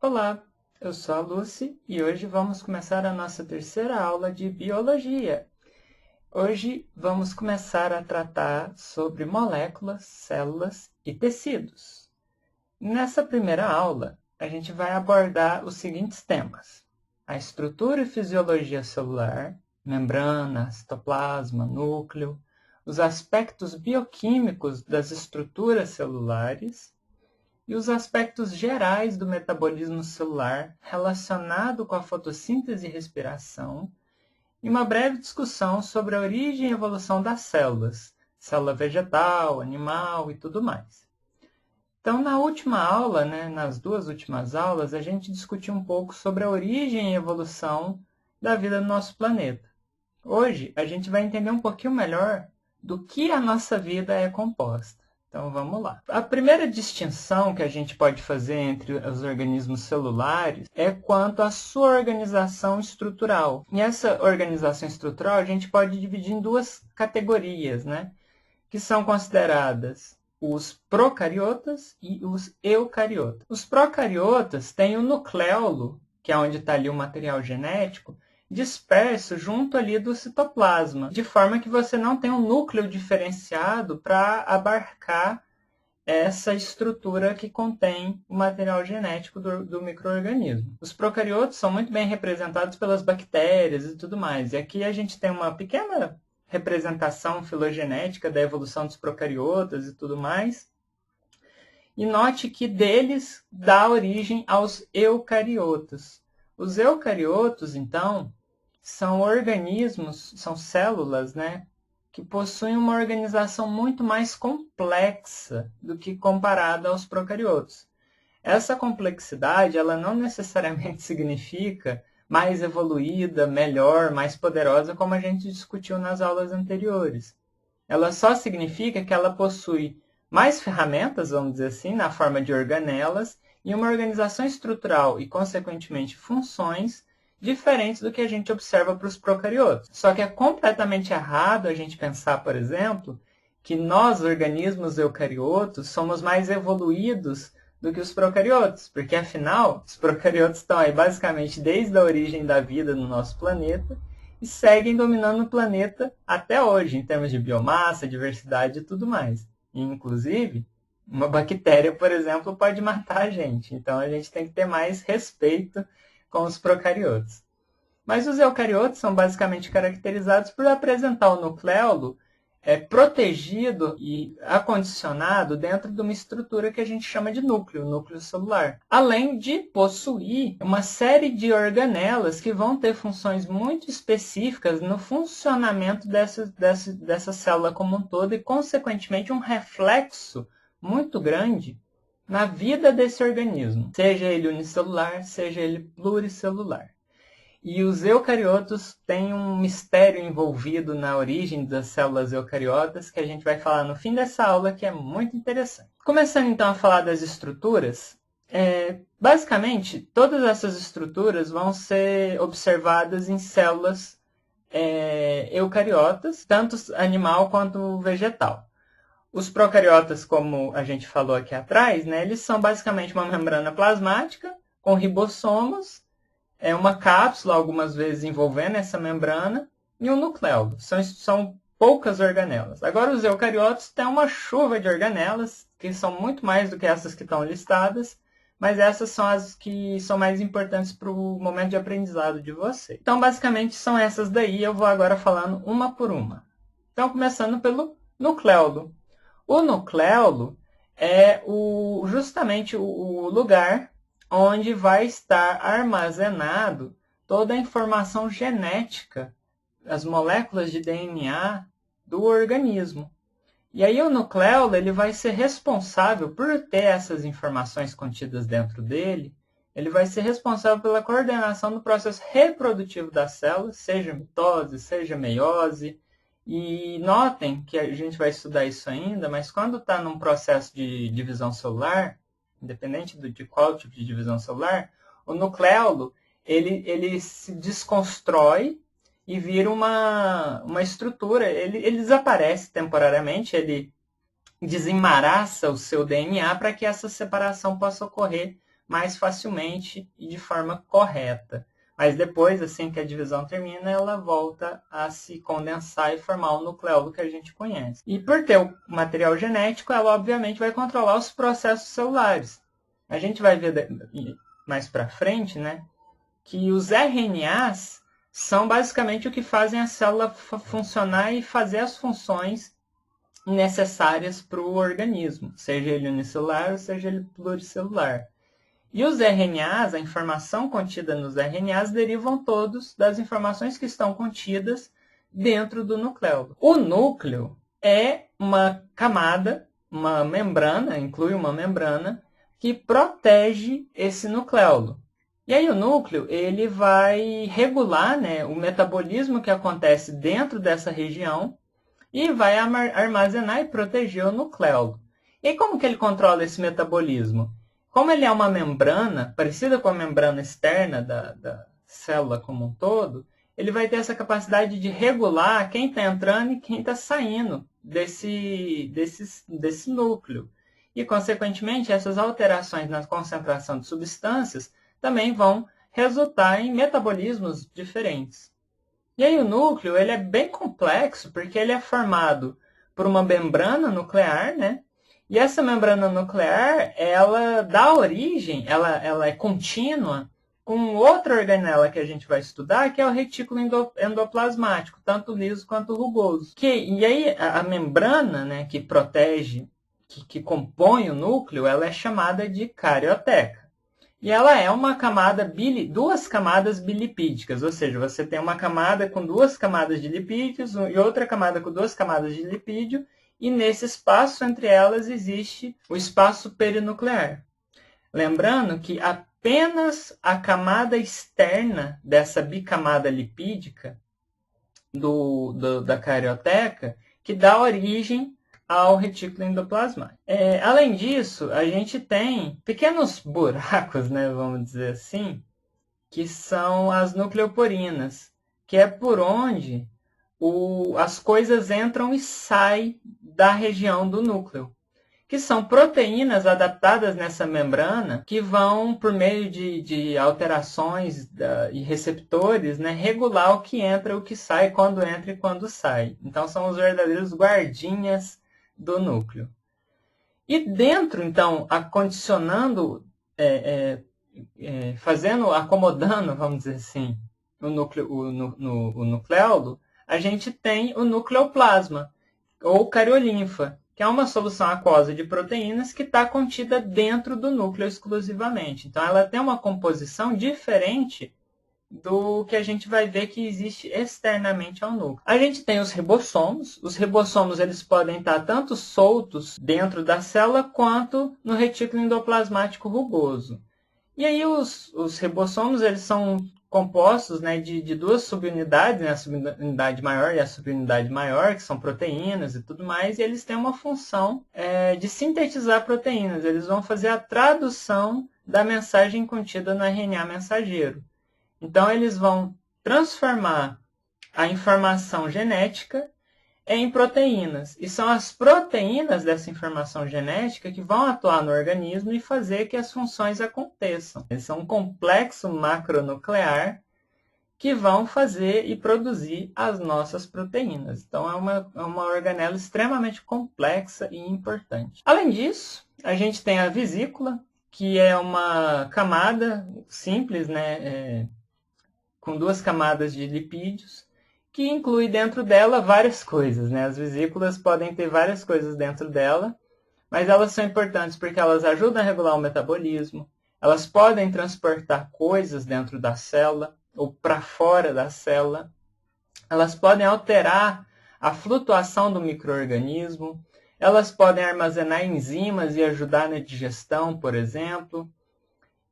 Olá, eu sou a Lucy e hoje vamos começar a nossa terceira aula de biologia. Hoje vamos começar a tratar sobre moléculas, células e tecidos. Nessa primeira aula, a gente vai abordar os seguintes temas: a estrutura e fisiologia celular, membrana, citoplasma, núcleo, os aspectos bioquímicos das estruturas celulares, e os aspectos gerais do metabolismo celular relacionado com a fotossíntese e respiração, e uma breve discussão sobre a origem e evolução das células, célula vegetal, animal e tudo mais. Então, na última aula, nas duas últimas aulas, a gente discutiu um pouco sobre a origem e evolução da vida no nosso planeta. Hoje, a gente vai entender um pouquinho melhor do que a nossa vida é composta. Então vamos lá. A primeira distinção que a gente pode fazer entre os organismos celulares é quanto à sua organização estrutural. E essa organização estrutural a gente pode dividir em duas categorias, que são consideradas os procariotas e os eucariotas. Os procariotas têm o nucleolo, que é onde está ali o material genético, disperso junto ali do citoplasma, de forma que você não tem um núcleo diferenciado para abarcar essa estrutura que contém o material genético do micro-organismo. Os procariotos são muito bem representados pelas bactérias e tudo mais. E aqui a gente tem uma pequena representação filogenética da evolução dos procariotas e tudo mais. E note que deles dá origem aos eucariotos. Os eucariotos, então, são organismos, são células, que possuem uma organização muito mais complexa do que comparada aos procariotos. Essa complexidade, ela não necessariamente significa mais evoluída, melhor, mais poderosa, como a gente discutiu nas aulas anteriores. Ela só significa que ela possui mais ferramentas, vamos dizer assim, na forma de organelas, e uma organização estrutural e, consequentemente, funções diferentes do que a gente observa para os procariotos. Só que é completamente errado a gente pensar, por exemplo, que nós, organismos eucariotos, somos mais evoluídos do que os procariotos, porque afinal, os procariotos estão aí basicamente desde a origem da vida no nosso planeta e seguem dominando o planeta até hoje, em termos de biomassa, diversidade e tudo mais. E, inclusive, uma bactéria, por exemplo, pode matar a gente. Então a gente tem que ter mais respeito com os procariotos. Mas os eucariotos são basicamente caracterizados por apresentar o nucleolo protegido e acondicionado dentro de uma estrutura que a gente chama de núcleo celular. Além de possuir uma série de organelas que vão ter funções muito específicas no funcionamento dessa célula como um todo e, consequentemente, um reflexo muito grande na vida desse organismo, seja ele unicelular, seja ele pluricelular. E os eucariotos têm um mistério envolvido na origem das células eucariotas que a gente vai falar no fim dessa aula, que é muito interessante. Começando então a falar das estruturas, basicamente todas essas estruturas vão ser observadas em células eucariotas, tanto animal quanto vegetal. Os procariotas, como a gente falou aqui atrás, eles são basicamente uma membrana plasmática com ribossomos, uma cápsula, algumas vezes envolvendo essa membrana, e um nucleolo. São poucas organelas. Agora, os eucariotos têm uma chuva de organelas, que são muito mais do que essas que estão listadas, mas essas são as que são mais importantes para o momento de aprendizado de você. Então, basicamente, são essas daí. Eu vou agora falando uma por uma. Então, começando pelo nucleolo. O nucleolo é justamente o lugar onde vai estar armazenado toda a informação genética, as moléculas de DNA do organismo. E aí o nucleolo ele vai ser responsável por ter essas informações contidas dentro dele, ele vai ser responsável pela coordenação do processo reprodutivo das células, seja mitose, seja meiose. E notem que a gente vai estudar isso ainda, mas quando está num processo de divisão celular, independente de qual tipo de divisão celular, o nucleolo ele se desconstrói e vira uma estrutura. Ele desaparece temporariamente, ele desembaraça o seu DNA para que essa separação possa ocorrer mais facilmente e de forma correta. Mas depois, assim que a divisão termina, ela volta a se condensar e formar o nucleolo que a gente conhece. E por ter o material genético, ela obviamente vai controlar os processos celulares. A gente vai ver mais para frente, né, que os RNAs são basicamente o que fazem a célula funcionar e fazer as funções necessárias para o organismo, seja ele unicelular ou seja ele pluricelular. E os RNAs, a informação contida nos RNAs, derivam todos das informações que estão contidas dentro do nucleolo. O núcleo é uma camada, uma membrana, inclui uma membrana, que protege esse nucleolo. E aí o núcleo ele vai regular, né, o metabolismo que acontece dentro dessa região e vai armazenar e proteger o nucleolo. E aí, como que ele controla esse metabolismo? Como ele é uma membrana, parecida com a membrana externa da célula como um todo, ele vai ter essa capacidade de regular quem está entrando e quem está saindo desse núcleo. E, consequentemente, essas alterações na concentração de substâncias também vão resultar em metabolismos diferentes. E aí o núcleo ele é bem complexo, porque ele é formado por uma membrana nuclear, né? E essa membrana nuclear, ela dá origem, ela é contínua com outra organela que a gente vai estudar, que é o retículo endoplasmático, tanto liso quanto rugoso. E aí a membrana, né, que protege, que compõe o núcleo, ela é chamada de carioteca. E ela é uma camada, duas camadas bilipídicas, ou seja, você tem uma camada com duas camadas de lipídios e outra camada com duas camadas de lipídio, e nesse espaço entre elas existe o espaço perinuclear. Lembrando que apenas a camada externa dessa bicamada lipídica da carioteca que dá origem ao retículo endoplasmático. Além disso, a gente tem pequenos buracos, né, vamos dizer assim, que são as nucleoporinas, que é por onde as coisas entram e saem da região do núcleo, que são proteínas adaptadas nessa membrana que vão, por meio de alterações e receptores, né, regular o que entra e o que sai, quando entra e quando sai. Então, são os verdadeiros guardinhas do núcleo. E dentro, então, acondicionando, acomodando, vamos dizer assim, o nucleolo, a gente tem o nucleoplasma, ou cariolinfa, que é uma solução aquosa de proteínas que está contida dentro do núcleo exclusivamente. Então, ela tem uma composição diferente do que a gente vai ver que existe externamente ao núcleo. A gente tem os ribossomos. Os ribossomos eles podem estar tanto soltos dentro da célula quanto no retículo endoplasmático rugoso. E aí os ribossomos eles são compostos, né, de duas subunidades, né, a subunidade maior e a subunidade maior, que são proteínas e tudo mais, e eles têm uma função de sintetizar proteínas. Eles vão fazer a tradução da mensagem contida no RNA mensageiro. Então, eles vão transformar a informação genética em proteínas. E são as proteínas dessa informação genética que vão atuar no organismo e fazer que as funções aconteçam. Eles são um complexo macronuclear que vão fazer e produzir as nossas proteínas. Então, é uma organela extremamente complexa e importante. Além disso, a gente tem a vesícula, que é uma camada simples, né, com duas camadas de lipídios, que inclui dentro dela várias coisas, né? As vesículas podem ter várias coisas dentro dela, mas elas são importantes porque elas ajudam a regular o metabolismo, elas podem transportar coisas dentro da célula ou para fora da célula, elas podem alterar a flutuação do micro-organismo, elas podem armazenar enzimas e ajudar na digestão, por exemplo,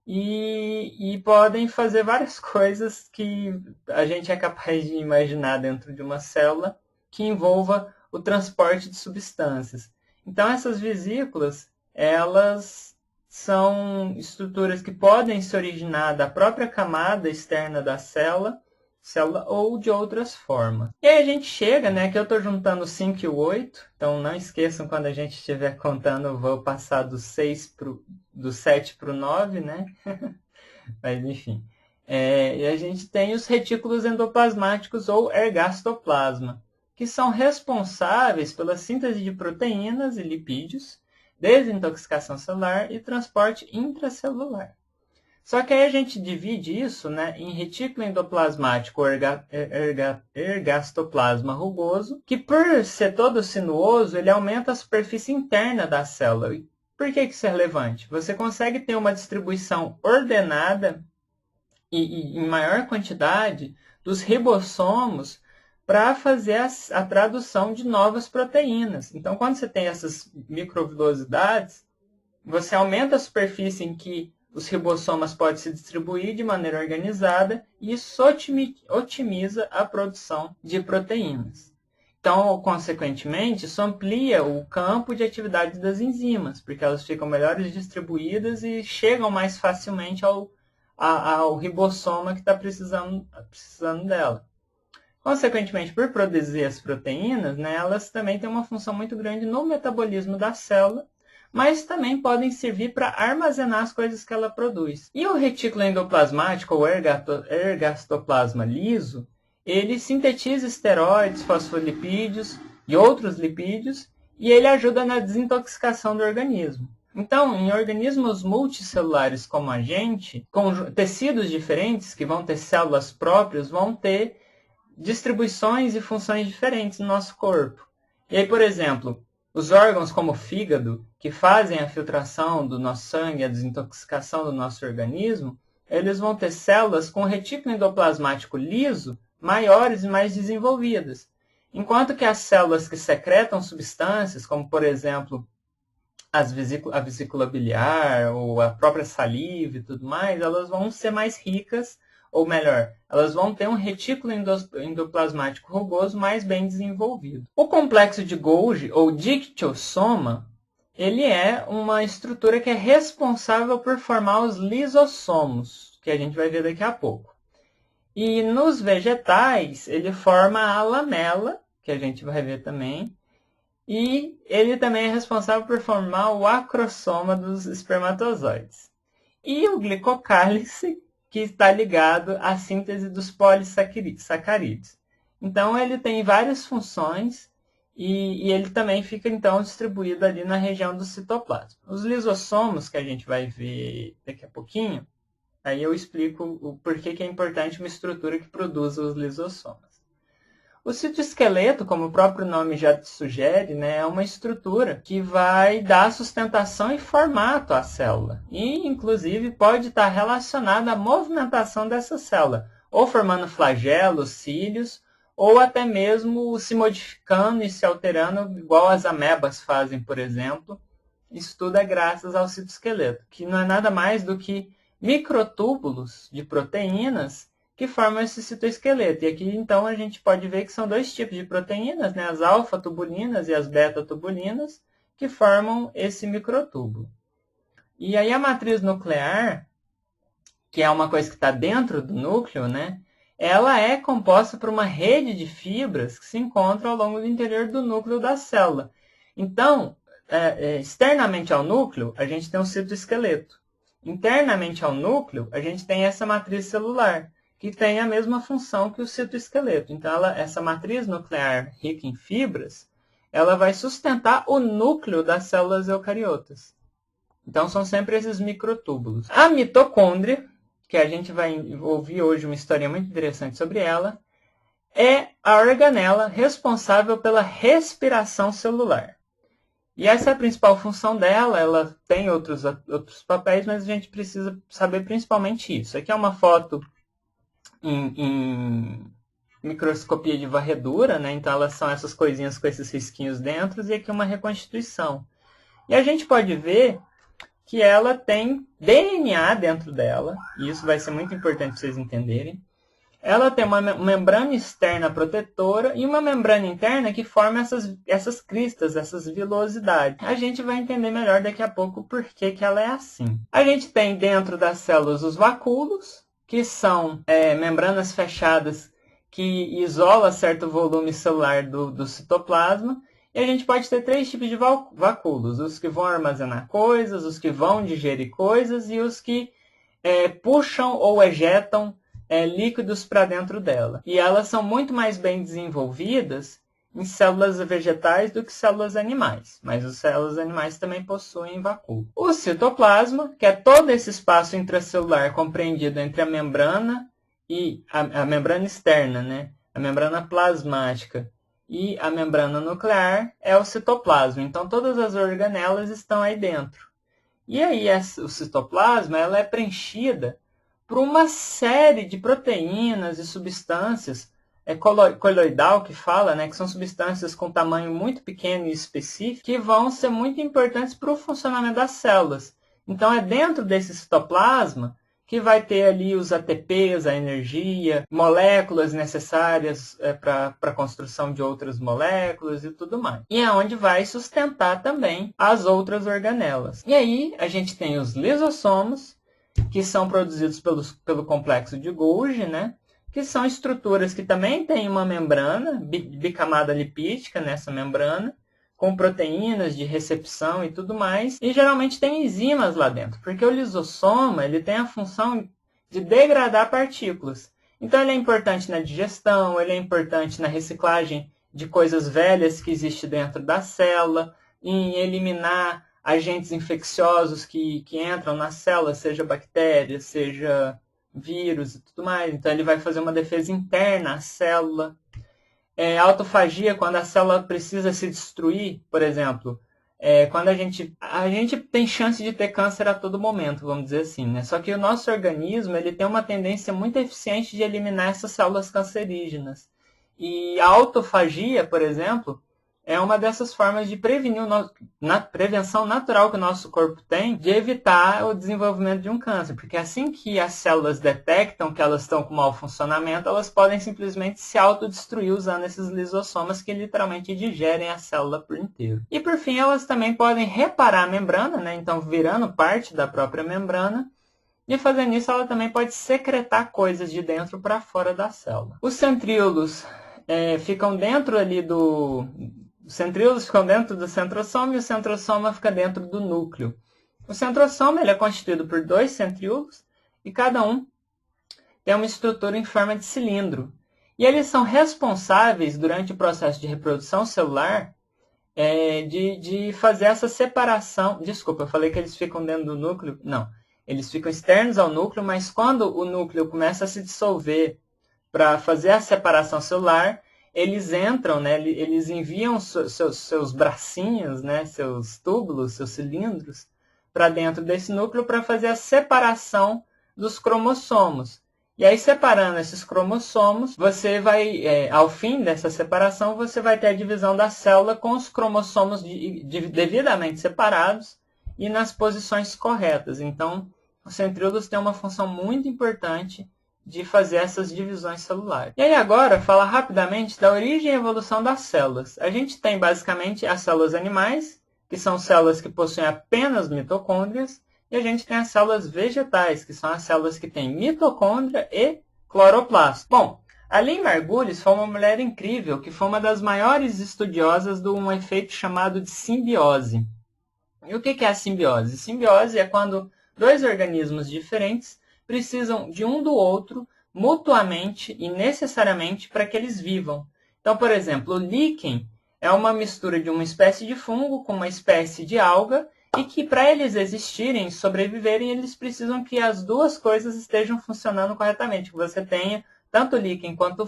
e podem fazer várias coisas que a gente é capaz de imaginar dentro de uma célula que envolva o transporte de substâncias. Então, essas vesículas, elas são estruturas que podem se originar da própria camada externa da célula, célula ou de outras formas. E aí a gente chega, né, que eu estou juntando o 5 e o 8, então não esqueçam quando a gente estiver contando, eu vou passar do 7 para o 9, né? Mas enfim. E a gente tem os retículos endoplasmáticos ou ergastoplasma, que são responsáveis pela síntese de proteínas e lipídios, desintoxicação celular e transporte intracelular. Só que aí a gente divide isso, né, em retículo endoplasmático ou ergastoplasma rugoso, que por ser todo sinuoso, ele aumenta a superfície interna da célula. E por que isso é relevante? Você consegue ter uma distribuição ordenada e em maior quantidade dos ribossomos para fazer a tradução de novas proteínas. Então, quando você tem essas microvilosidades, você aumenta a superfície em que os ribossomas podem se distribuir de maneira organizada e isso otimiza a produção de proteínas. Então, consequentemente, isso amplia o campo de atividade das enzimas, porque elas ficam melhores distribuídas e chegam mais facilmente ao ribossoma que está precisando dela. Consequentemente, por produzir as proteínas, né, elas também têm uma função muito grande no metabolismo da célula, mas também podem servir para armazenar as coisas que ela produz. E o retículo endoplasmático, ou ergastoplasma liso, ele sintetiza esteroides, fosfolipídios e outros lipídios, e ele ajuda na desintoxicação do organismo. Então, em organismos multicelulares como a gente, tecidos diferentes, que vão ter células próprias, vão ter distribuições e funções diferentes no nosso corpo. E aí, por exemplo, os órgãos como o fígado, que fazem a filtração do nosso sangue, a desintoxicação do nosso organismo, eles vão ter células com retículo endoplasmático liso maiores e mais desenvolvidas. Enquanto que as células que secretam substâncias, como por exemplo a vesícula biliar ou a própria saliva e tudo mais, elas vão ser mais ricas, ou melhor, elas vão ter um retículo endoplasmático rugoso mais bem desenvolvido. O complexo de Golgi, ou dictiosoma, ele é uma estrutura que é responsável por formar os lisossomos, que a gente vai ver daqui a pouco. E nos vegetais, ele forma a lamela, que a gente vai ver também, e ele também é responsável por formar o acrosoma dos espermatozoides. E o glicocálice, que está ligado à síntese dos polissacarídeos. Então, ele tem várias funções e ele também fica, então, distribuído ali na região do citoplasma. Os lisossomos, que a gente vai ver daqui a pouquinho, aí eu explico o porquê que é importante uma estrutura que produza os lisossomas. O citoesqueleto, como o próprio nome já sugere, né, é uma estrutura que vai dar sustentação e formato à célula. E, inclusive, pode estar relacionada à movimentação dessa célula, ou formando flagelos, cílios, ou até mesmo se modificando e se alterando, igual as amebas fazem, por exemplo. Isso tudo é graças ao citoesqueleto, que não é nada mais do que microtúbulos de proteínas que formam esse citoesqueleto. E aqui, então, a gente pode ver que são dois tipos de proteínas, né? As alfa-tubulinas e as beta-tubulinas, que formam esse microtúbulo. E aí a matriz nuclear, que é uma coisa que está dentro do núcleo, né? Ela é composta por uma rede de fibras que se encontram ao longo do interior do núcleo da célula. Então, externamente ao núcleo, a gente tem um citoesqueleto. Internamente ao núcleo, a gente tem essa matriz celular, que tem a mesma função que o citoesqueleto. Então, essa matriz nuclear rica em fibras, ela vai sustentar o núcleo das células eucariotas. Então, são sempre esses microtúbulos. A mitocôndria, que a gente vai ouvir hoje uma história muito interessante sobre ela, é a organela responsável pela respiração celular. E essa é a principal função dela. Ela tem outros papéis, mas a gente precisa saber principalmente isso. Aqui é uma foto em microscopia de varredura, né? Então elas são essas coisinhas com esses risquinhos dentro, e aqui uma reconstituição. E a gente pode ver que ela tem DNA dentro dela, e isso vai ser muito importante para vocês entenderem. Ela tem uma membrana externa protetora e uma membrana interna que forma essas cristas, essas vilosidades. A gente vai entender melhor daqui a pouco por que ela é assim. A gente tem dentro das células os vacúolos, que são membranas fechadas que isola certo volume celular do citoplasma. E a gente pode ter 3 tipos de vacúolos: os que vão armazenar coisas, os que vão digerir coisas e os que puxam ou ejetam líquidos para dentro dela. E elas são muito mais bem desenvolvidas em células vegetais do que células animais, mas as células animais também possuem vacúolo. O citoplasma, que é todo esse espaço intracelular compreendido entre a membrana e a membrana externa, né? A membrana plasmática e a membrana nuclear, é o citoplasma. Então todas as organelas estão aí dentro. E aí o citoplasma ela é preenchida por uma série de proteínas e substâncias, coloidal que fala, né, que são substâncias com tamanho muito pequeno e específico, que vão ser muito importantes para o funcionamento das células. Então é dentro desse citoplasma que vai ter ali os ATPs, a energia, moléculas necessárias para a construção de outras moléculas e tudo mais. E é onde vai sustentar também as outras organelas. E aí a gente tem os lisossomos, que são produzidos pelo complexo de Golgi, né? Que são estruturas que também têm uma membrana, bicamada lipídica nessa membrana, com proteínas de recepção e tudo mais, e geralmente tem enzimas lá dentro, porque o lisossoma ele tem a função de degradar partículas. Então ele é importante na digestão, ele é importante na reciclagem de coisas velhas que existem dentro da célula, em eliminar agentes infecciosos que entram na célula, seja bactérias, seja vírus e tudo mais. Então ele vai fazer uma defesa interna à célula. Autofagia, quando a célula precisa se destruir, por exemplo, quando a gente tem chance de ter câncer a todo momento, vamos dizer assim, né? Só que o nosso organismo ele tem uma tendência muito eficiente de eliminar essas células cancerígenas. E a autofagia, por exemplo, é uma dessas formas de prevenir na prevenção natural que o nosso corpo tem de evitar o desenvolvimento de um câncer. Porque assim que as células detectam que elas estão com mau funcionamento, elas podem simplesmente se autodestruir usando esses lisossomas que literalmente digerem a célula por inteiro. E por fim, elas também podem reparar a membrana, né? Então virando parte da própria membrana. E fazendo isso, ela também pode secretar coisas de dentro para fora da célula. Os centríolos ficam dentro ali Os centríolos ficam dentro do centrosoma e o centrosoma fica dentro do núcleo. O centrosoma ele é constituído por 2 centríolos e cada um tem uma estrutura em forma de cilindro. E eles são responsáveis, durante o processo de reprodução celular, de fazer essa separação. Desculpa, eu falei que eles ficam dentro do núcleo. Não, eles ficam externos ao núcleo, mas quando o núcleo começa a se dissolver para fazer a separação celular, eles entram, né, eles enviam seus bracinhos, né, seus túbulos, seus cilindros, para dentro desse núcleo para fazer a separação dos cromossomos. E aí, separando esses cromossomos, você vai, ao fim dessa separação, você vai ter a divisão da célula com os cromossomos devidamente separados e nas posições corretas. Então, os centríolos têm uma função muito importante de fazer essas divisões celulares. E aí agora, falar rapidamente da origem e evolução das células. A gente tem basicamente as células animais, que são células que possuem apenas mitocôndrias, e a gente tem as células vegetais, que são as células que têm mitocôndria e cloroplasto. Bom, a Lynn Margulis foi uma mulher incrível, que foi uma das maiores estudiosas de um efeito chamado de simbiose. E o que é a simbiose? Simbiose é quando 2 organismos diferentes precisam de um do outro mutuamente e necessariamente para que eles vivam. Então, por exemplo, o líquen é uma mistura de uma espécie de fungo com uma espécie de alga e que para eles existirem, sobreviverem, eles precisam que as duas coisas estejam funcionando corretamente, que você tenha tanto o líquen quanto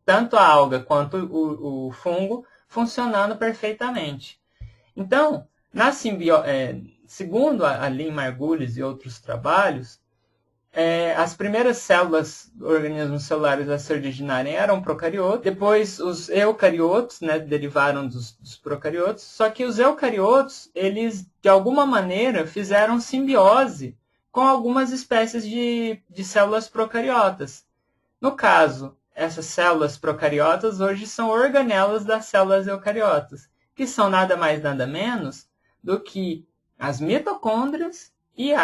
tanto a alga quanto o fungo funcionando perfeitamente. Então, segundo a Lynn Margulis e outros trabalhos, as primeiras células do organismo celulares a se originarem eram procariotos. Depois os eucariotos, né, derivaram dos procariotos. Só que os eucariotos, eles de alguma maneira fizeram simbiose com algumas espécies de células procariotas. No caso, essas células procariotas hoje são organelas das células eucariotas, que são nada mais nada menos do que as mitocôndrias e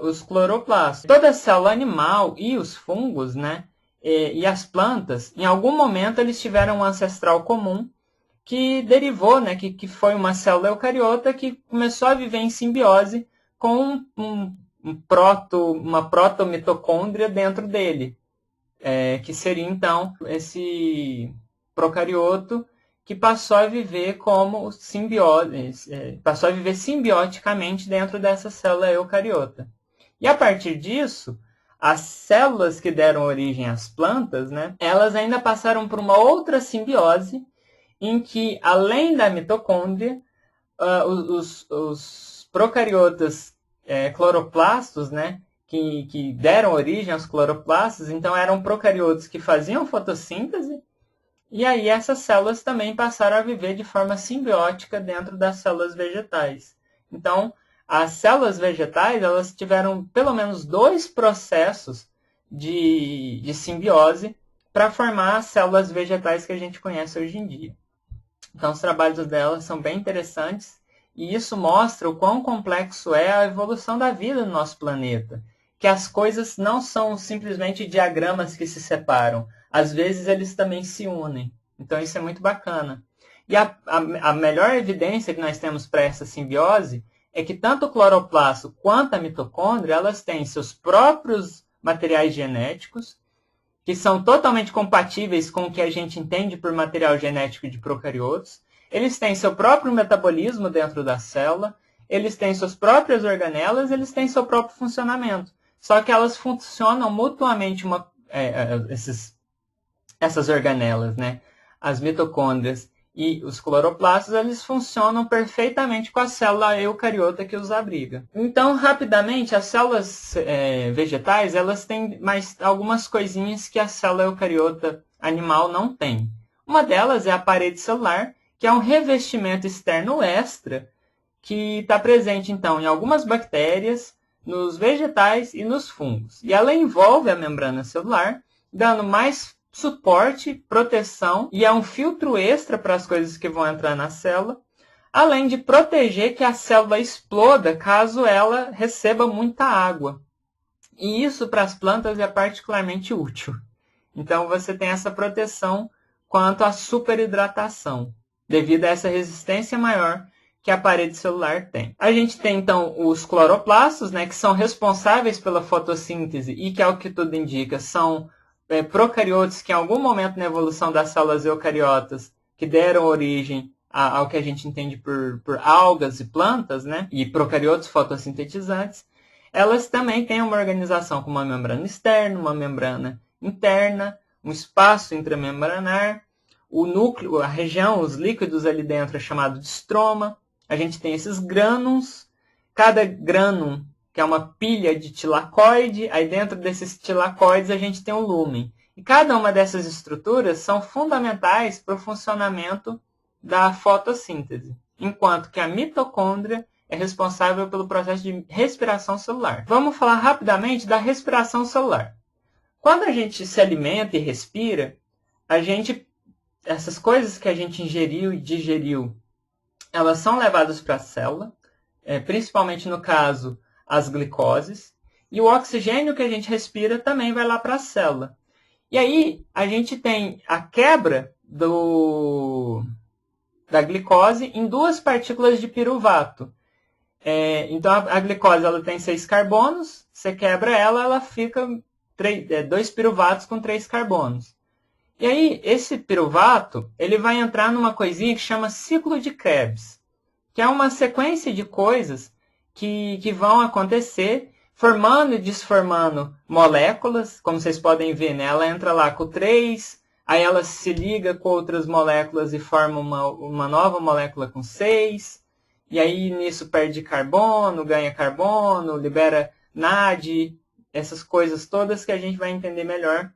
os cloroplastos. Toda célula animal e os fungos, né, e as plantas, em algum momento eles tiveram um ancestral comum que derivou, né, que foi uma célula eucariota que começou a viver em simbiose com uma protomitocôndria dentro dele, que seria então esse procarioto que passou a viver como simbiose, passou a viver simbioticamente dentro dessa célula eucariota. E a partir disso, as células que deram origem às plantas, né, elas ainda passaram por uma outra simbiose em que, além da mitocôndria, os procariotas cloroplastos, né, que deram origem aos cloroplastos, então eram procariotos que faziam fotossíntese, e aí essas células também passaram a viver de forma simbiótica dentro das células vegetais. Então, as células vegetais elas tiveram pelo menos 2 processos de simbiose para formar as células vegetais que a gente conhece hoje em dia. Então, os trabalhos delas são bem interessantes e isso mostra o quão complexo é a evolução da vida no nosso planeta. Que as coisas não são simplesmente diagramas que se separam. Às vezes, eles também se unem. Então, isso é muito bacana. E a melhor evidência que nós temos para essa simbiose é que tanto o cloroplasto quanto a mitocôndria, elas têm seus próprios materiais genéticos, que são totalmente compatíveis com o que a gente entende por material genético de procariotos. Eles têm seu próprio metabolismo dentro da célula, eles têm suas próprias organelas, eles têm seu próprio funcionamento. Só que elas funcionam mutuamente, essas organelas, né? As mitocôndrias e os cloroplastos, eles funcionam perfeitamente com a célula eucariota que os abriga. Então, rapidamente, as células vegetais, elas têm mais algumas coisinhas que a célula eucariota animal não tem. Uma delas é a parede celular, que é um revestimento externo extra, que está presente, então, em algumas bactérias, nos vegetais e nos fungos. E ela envolve a membrana celular, dando mais suporte, proteção, e é um filtro extra para as coisas que vão entrar na célula, além de proteger que a célula exploda caso ela receba muita água. E isso para as plantas é particularmente útil. Então você tem essa proteção quanto à superidratação, devido a essa resistência maior que a parede celular tem. A gente tem, então, os cloroplastos, né, que são responsáveis pela fotossíntese e que, ao que tudo indica, são procariotos que, em algum momento na evolução das células eucariotas, que deram origem ao que a gente entende por algas e plantas, né, e procariotos fotossintetizantes, elas também têm uma organização com uma membrana externa, uma membrana interna, um espaço intramembranar, o núcleo, a região, os líquidos ali dentro é chamado de estroma. A gente tem esses grânulos, cada grânum, que é uma pilha de tilacoide, aí dentro desses tilacoides a gente tem o lúmen. E cada uma dessas estruturas são fundamentais para o funcionamento da fotossíntese, enquanto que a mitocôndria é responsável pelo processo de respiração celular. Vamos falar rapidamente da respiração celular. Quando a gente se alimenta e respira, essas coisas que a gente ingeriu e digeriu, elas são levadas para a célula, principalmente no caso, as glicoses, e o oxigênio que a gente respira também vai lá para a célula. E aí, a gente tem a quebra da glicose em 2 partículas de piruvato. Então, a glicose ela tem 6 carbonos, você quebra ela, ela fica 2 piruvatos com 3 carbonos. E aí, esse piruvato, ele vai entrar numa coisinha que chama ciclo de Krebs, que é uma sequência de coisas que vão acontecer formando e desformando moléculas, como vocês podem ver, né? Ela entra lá com 3, aí ela se liga com outras moléculas e forma uma nova molécula com 6, e aí nisso perde carbono, ganha carbono, libera NAD, essas coisas todas que a gente vai entender melhor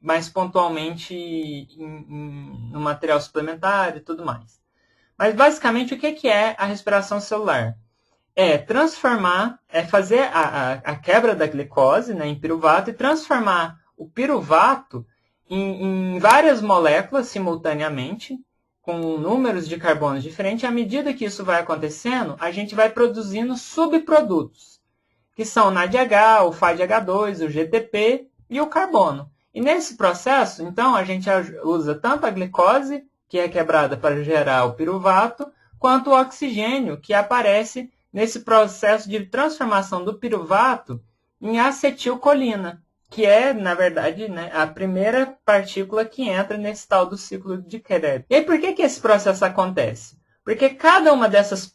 mais pontualmente no material suplementar e tudo mais. Mas basicamente o que é a respiração celular? Fazer a quebra da glicose, né, em piruvato e transformar o piruvato em várias moléculas simultaneamente, com números de carbonos diferentes. À medida que isso vai acontecendo, a gente vai produzindo subprodutos, que são o NADH, o FADH2, o GTP e o carbono. E nesse processo, então, a gente usa tanto a glicose, que é quebrada para gerar o piruvato, quanto o oxigênio, que aparece nesse processo de transformação do piruvato em acetilcolina, que é, na verdade, né, a primeira partícula que entra nesse tal do ciclo de Krebs. E aí, por que esse processo acontece? Porque cada uma desses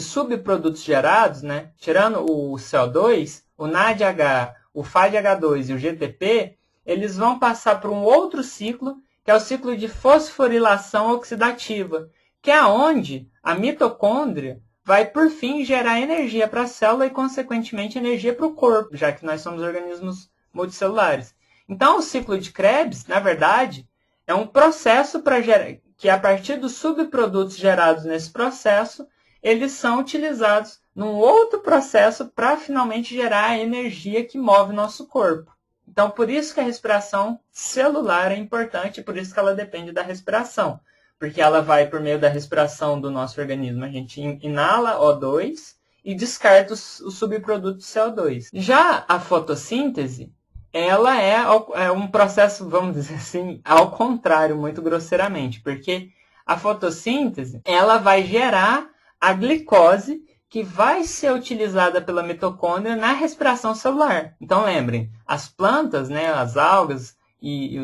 subprodutos gerados, né, tirando o CO2, o NADH, o FADH2 e o GTP, eles vão passar por um outro ciclo, que é o ciclo de fosforilação oxidativa, que é onde a mitocôndria vai, por fim, gerar energia para a célula e, consequentemente, energia para o corpo, já que nós somos organismos multicelulares. Então, o ciclo de Krebs, na verdade, é um processo para gerar, que a partir dos subprodutos gerados nesse processo, eles são utilizados num outro processo para finalmente gerar a energia que move o nosso corpo. Então, por isso que a respiração celular é importante, por isso que ela depende da respiração. Porque ela vai por meio da respiração do nosso organismo. A gente inala O2 e descarta o subproduto CO2. Já a fotossíntese, ela é um processo, vamos dizer assim, ao contrário, muito grosseiramente. Porque a fotossíntese, ela vai gerar a glicose que vai ser utilizada pela mitocôndria na respiração celular. Então, lembrem, as plantas, né, as algas e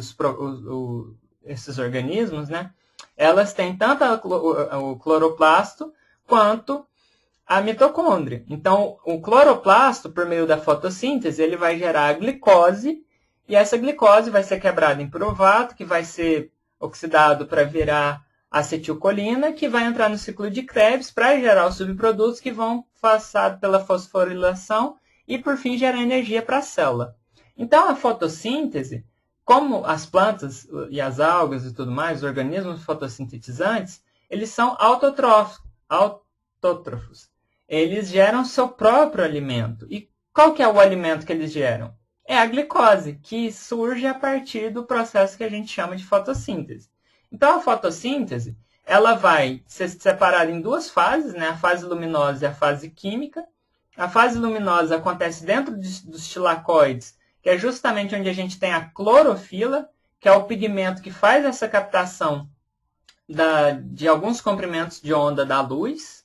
esses organismos, né, elas têm tanto o cloroplasto quanto a mitocôndria. Então, o cloroplasto, por meio da fotossíntese, ele vai gerar a glicose, e essa glicose vai ser quebrada em piruvato, que vai ser oxidado para virar acetilcolina, que vai entrar no ciclo de Krebs para gerar os subprodutos que vão passar pela fosforilação e, por fim, gerar energia para a célula. Então, a fotossíntese, como as plantas e as algas e tudo mais, os organismos fotossintetizantes, eles são autótrofos. Eles geram seu próprio alimento. E qual que é o alimento que eles geram? É a glicose, que surge a partir do processo que a gente chama de fotossíntese. Então, a fotossíntese, ela vai ser separada em duas fases, né? A fase luminosa e a fase química. A fase luminosa acontece dentro dos tilacoides, que é justamente onde a gente tem a clorofila, que é o pigmento que faz essa captação de alguns comprimentos de onda da luz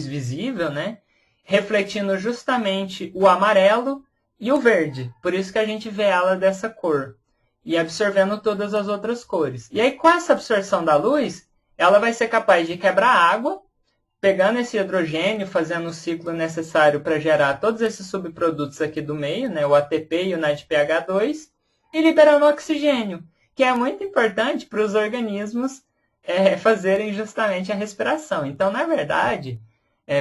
visível, né? Refletindo justamente o amarelo e o verde. Por isso que a gente vê ela dessa cor. E absorvendo todas as outras cores. E aí, com essa absorção da luz, ela vai ser capaz de quebrar a água, pegando esse hidrogênio, fazendo o ciclo necessário para gerar todos esses subprodutos aqui do meio, né, o ATP e o NADPH2, e liberando oxigênio, que é muito importante para os organismos fazerem justamente a respiração. Então, na verdade,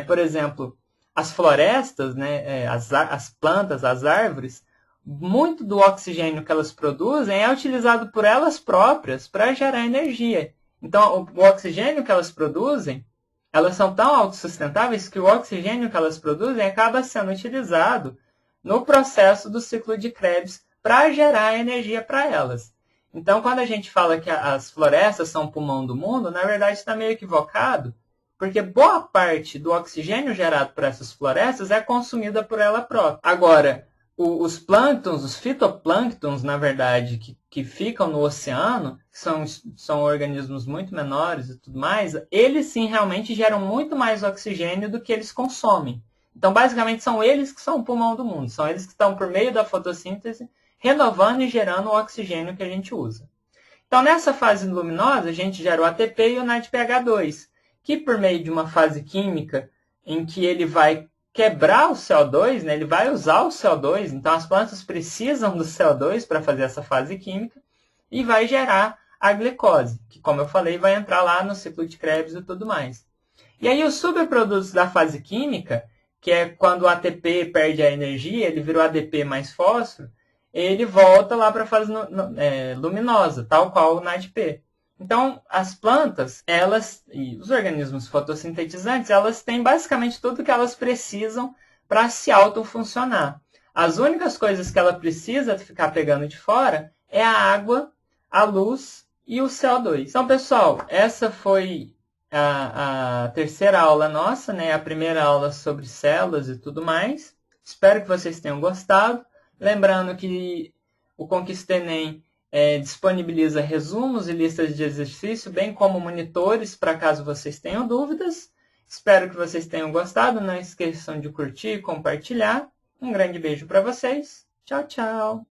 por exemplo, as florestas, né, as plantas, as árvores, muito do oxigênio que elas produzem é utilizado por elas próprias para gerar energia. Então, o oxigênio que elas produzem, elas são tão autossustentáveis que o oxigênio que elas produzem acaba sendo utilizado no processo do ciclo de Krebs para gerar energia para elas. Então, quando a gente fala que as florestas são o pulmão do mundo, na verdade está meio equivocado, porque boa parte do oxigênio gerado por essas florestas é consumida por ela própria. Agora, os plânctons, os fitoplânctons, na verdade, que ficam no oceano, que são organismos muito menores e tudo mais, eles sim realmente geram muito mais oxigênio do que eles consomem. Então, basicamente, são eles que são o pulmão do mundo. São eles que estão, por meio da fotossíntese, renovando e gerando o oxigênio que a gente usa. Então, nessa fase luminosa, a gente gera o ATP e o NADPH2, que por meio de uma fase química em que ele vai quebrar o CO2, né? Ele vai usar o CO2, então as plantas precisam do CO2 para fazer essa fase química, e vai gerar a glicose, que, como eu falei, vai entrar lá no ciclo de Krebs e tudo mais. E aí os subprodutos da fase química, que é quando o ATP perde a energia, ele vira o ADP mais fósforo, ele volta lá para a fase luminosa, tal qual o NADP. Então, as plantas, elas e os organismos fotossintetizantes, elas têm basicamente tudo que elas precisam para se autofuncionar. As únicas coisas que ela precisa ficar pegando de fora é a água, a luz e o CO2. Então, pessoal, essa foi a terceira aula nossa, né? A primeira aula sobre células e tudo mais. Espero que vocês tenham gostado. Lembrando que o Conquista Enem disponibiliza resumos e listas de exercício, bem como monitores, para caso vocês tenham dúvidas. Espero que vocês tenham gostado. Não esqueçam de curtir e compartilhar. Um grande beijo para vocês. Tchau, tchau!